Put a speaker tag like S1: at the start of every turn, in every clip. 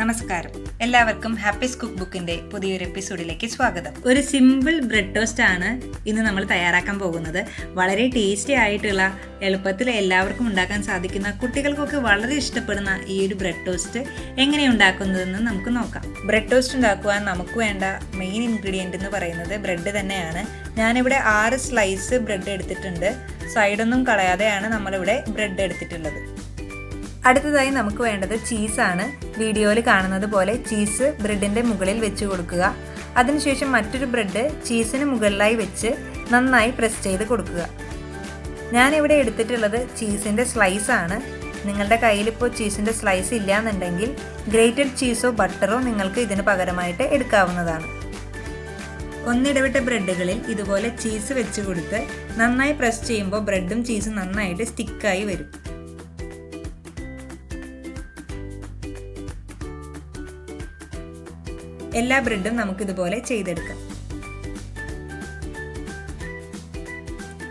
S1: നമസ്കാരം, എല്ലാവർക്കും ഹാപ്പീസ് കുക്ക് ബുക്കിന്റെ പുതിയൊരു എപ്പിസോഡിലേക്ക് സ്വാഗതം. ഒരു സിമ്പിൾ ബ്രെഡ് ടോസ്റ്റ് ആണ് ഇന്ന് നമ്മൾ തയ്യാറാക്കാൻ പോകുന്നത്. വളരെ ടേസ്റ്റി ആയിട്ടുള്ള, എളുപ്പത്തിൽ എല്ലാവർക്കും ഉണ്ടാക്കാൻ സാധിക്കുന്ന, കുട്ടികൾക്കൊക്കെ വളരെ ഇഷ്ടപ്പെടുന്ന ഈ ഒരു ബ്രെഡ് ടോസ്റ്റ് എങ്ങനെ ഉണ്ടാക്കുന്നതെന്ന് നമുക്ക് നോക്കാം. ബ്രെഡ് ടോസ്റ്റ് ഉണ്ടാക്കുവാൻ നമുക്ക് വേണ്ട മെയിൻ ഇൻഗ്രീഡിയൻ്റ് എന്ന് പറയുന്നത് ബ്രെഡ് തന്നെയാണ്. ഞാനിവിടെ 6 സ്ലൈസ് ബ്രെഡ് എടുത്തിട്ടുണ്ട്. സൈഡൊന്നും കളയാതെയാണ് നമ്മളിവിടെ ബ്രെഡ് എടുത്തിട്ടുള്ളത്. അടുത്തതായി നമുക്ക് വേണ്ടത് ചീസാണ്. വീഡിയോയിൽ കാണുന്നത് പോലെ ചീസ് ബ്രെഡിൻ്റെ മുകളിൽ വെച്ച് കൊടുക്കുക. അതിനുശേഷം മറ്റൊരു ബ്രെഡ് ചീസിന് മുകളിലായി വെച്ച് നന്നായി പ്രസ് ചെയ്ത് കൊടുക്കുക. ഞാനിവിടെ എടുത്തിട്ടുള്ളത് ചീസിൻ്റെ സ്ലൈസ് ആണ്. നിങ്ങളുടെ കയ്യിലിപ്പോൾ ചീസിൻ്റെ സ്ലൈസ് ഇല്ല എന്നുണ്ടെങ്കിൽ ഗ്രേറ്റഡ് ചീസോ ബട്ടറോ നിങ്ങൾക്ക് ഇതിന് പകരമായിട്ട് എടുക്കാവുന്നതാണ്. ഒന്നിടവിട്ട ബ്രെഡുകളിൽ ഇതുപോലെ ചീസ് വെച്ച് കൊടുത്ത് നന്നായി പ്രസ് ചെയ്യുമ്പോൾ ബ്രെഡും ചീസും നന്നായിട്ട് സ്റ്റിക്കായി വരും. എല്ലാ ബ്രെഡും നമുക്കിതുപോലെ ചെയ്തെടുക്കാം.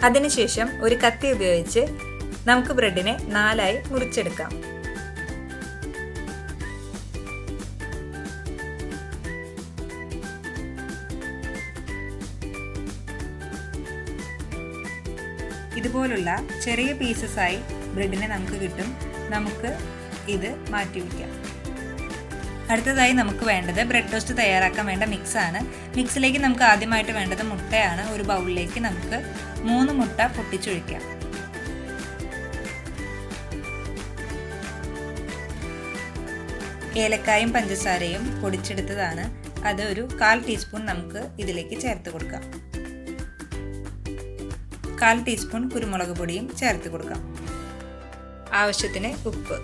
S1: അതിനുശേഷം ഒരു കത്തി ഉപയോഗിച്ച് നമുക്ക് ബ്രെഡിനെ 4ആയി മുറിച്ചെടുക്കാം. ഇതുപോലുള്ള ചെറിയ പീസസായി ബ്രെഡിനെ നമുക്ക് കിട്ടും. നമുക്ക് ഇത് മാറ്റി വയ്ക്കാം. അടുത്തതായി നമുക്ക് വേണ്ടത് ബ്രെഡ് ടോസ്റ്റ് തയ്യാറാക്കാൻ വേണ്ട മിക്സാണ്. മിക്സിലേക്ക് നമുക്ക് ആദ്യമായിട്ട് വേണ്ടത് മുട്ടയാണ്. ഒരു ബൗളിലേക്ക് നമുക്ക് 3 മുട്ട പൊട്ടിച്ചൊഴിക്കാം. ഏലക്കായും പഞ്ചസാരയും പൊടിച്ചെടുത്തതാണ്. അത് ഒരു 1/4 ടീസ്പൂൺ നമുക്ക് ഇതിലേക്ക് ചേർത്ത് കൊടുക്കാം. 1/4 ടീസ്പൂൺ കുരുമുളക് പൊടിയും ചേർത്ത് കൊടുക്കാം. ആവശ്യത്തിന് ഉപ്പ്.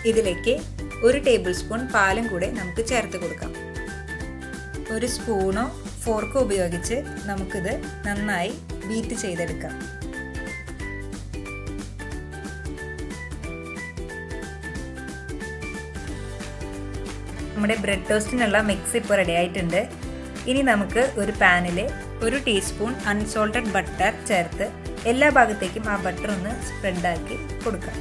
S1: ഇതിലേക്ക് 1 ടേബിൾ സ്പൂൺ പാലും കൂടെ നമുക്ക് ചേർത്ത് കൊടുക്കാം. ഒരു സ്പൂണോ ഫോർക്കോ ഉപയോഗിച്ച് നമുക്കിത് നന്നായി ബീറ്റ് ചെയ്തെടുക്കാം. നമ്മുടെ ബ്രെഡ് ടോസ്റ്റിനുള്ള മിക്സ് ഇപ്പോൾ റെഡി ആയിട്ടുണ്ട്. ഇനി നമുക്ക് ഒരു പാനിൽ 1 ടീസ്പൂൺ അൺസോൾട്ടഡ് ബട്ടർ ചേർത്ത് എല്ലാ ഭാഗത്തേക്കും ആ ബട്ടർ ഒന്ന് സ്പ്രെഡാക്കി കൊടുക്കാം.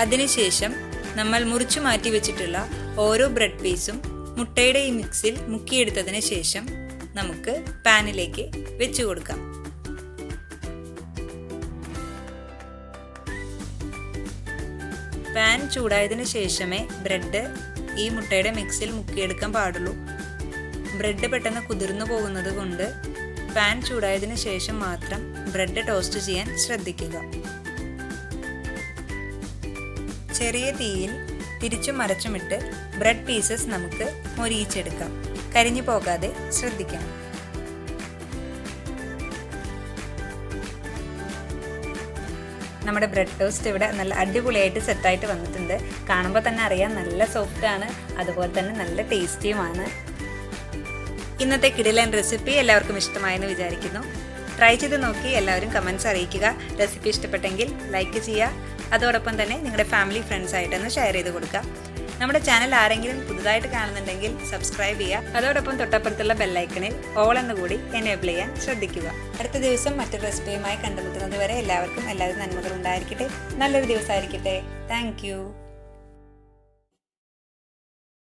S1: അതിനുശേഷം നമ്മൾ മുറിച്ചു മാറ്റി വെച്ചിട്ടുള്ള ഓരോ ബ്രെഡ് പീസും മുട്ടയുടെ ഈ മിക്സിൽ മുക്കിയെടുത്തതിന് ശേഷം നമുക്ക് പാനിലേക്ക് വെച്ചു കൊടുക്കാം. പാൻ ചൂടായതിനു ശേഷമേ ബ്രെഡ് ഈ മുട്ടയുടെ മിക്സിൽ മുക്കിയെടുക്കാൻ പാടുള്ളൂ. ബ്രെഡ് പെട്ടെന്ന് കുതിർന്നു പോകുന്നത് കൊണ്ട് പാൻ ചൂടായതിനു ശേഷം മാത്രം ബ്രെഡ് ടോസ്റ്റ് ചെയ്യാൻ ശ്രദ്ധിക്കുക. ചെറിയ തീയിൽ തിരിച്ചും മറിച്ചുമിട്ട് ബ്രെഡ് പീസസ് നമുക്ക് മൊരിയിച്ചെടുക്കാം. കരിഞ്ഞു പോകാതെ ശ്രദ്ധിക്കണം. നമ്മുടെ ബ്രെഡ് ടോസ്റ്റ് ഇവിടെ നല്ല അടിപൊളിയായിട്ട് സെറ്റായിട്ട് വന്നിട്ടുണ്ട്. കാണുമ്പോൾ തന്നെ അറിയാം, നല്ല സോഫ്റ്റാണ്, അതുപോലെ തന്നെ നല്ല ടേസ്റ്റിയുമാണ്. ഇന്നത്തെ കിടിലൻ റെസിപ്പി എല്ലാവർക്കും ഇഷ്ടമായെന്ന് വിചാരിക്കുന്നു. ട്രൈ ചെയ്ത് നോക്കി എല്ലാവരും കമൻറ്റ്സ് അറിയിക്കുക. റെസിപ്പി ഇഷ്ടപ്പെട്ടെങ്കിൽ ലൈക്ക് ചെയ്യുക. അതോടൊപ്പം തന്നെ നിങ്ങളുടെ ഫാമിലി ഫ്രണ്ട്സായിട്ടൊന്ന് ഷെയർ ചെയ്ത് കൊടുക്കുക. നമ്മുടെ ചാനൽ ആരെങ്കിലും പുതുതായിട്ട് കാണുന്നുണ്ടെങ്കിൽ സബ്സ്ക്രൈബ് ചെയ്യുക. അതോടൊപ്പം തൊട്ടപ്പുറത്തുള്ള ബെല്ലൈക്കണിൽ ഓൾ എന്നുകൂടി എനേബിൾ ചെയ്യാൻ ശ്രദ്ധിക്കുക. അടുത്ത ദിവസം മറ്റൊരു റെസിപ്പിയുമായി കണ്ടുമുട്ടുന്നത് വരെ എല്ലാവർക്കും എല്ലാവരും നന്മകൾ ഉണ്ടായിരിക്കട്ടെ. നല്ലൊരു ദിവസമായിരിക്കട്ടെ. താങ്ക്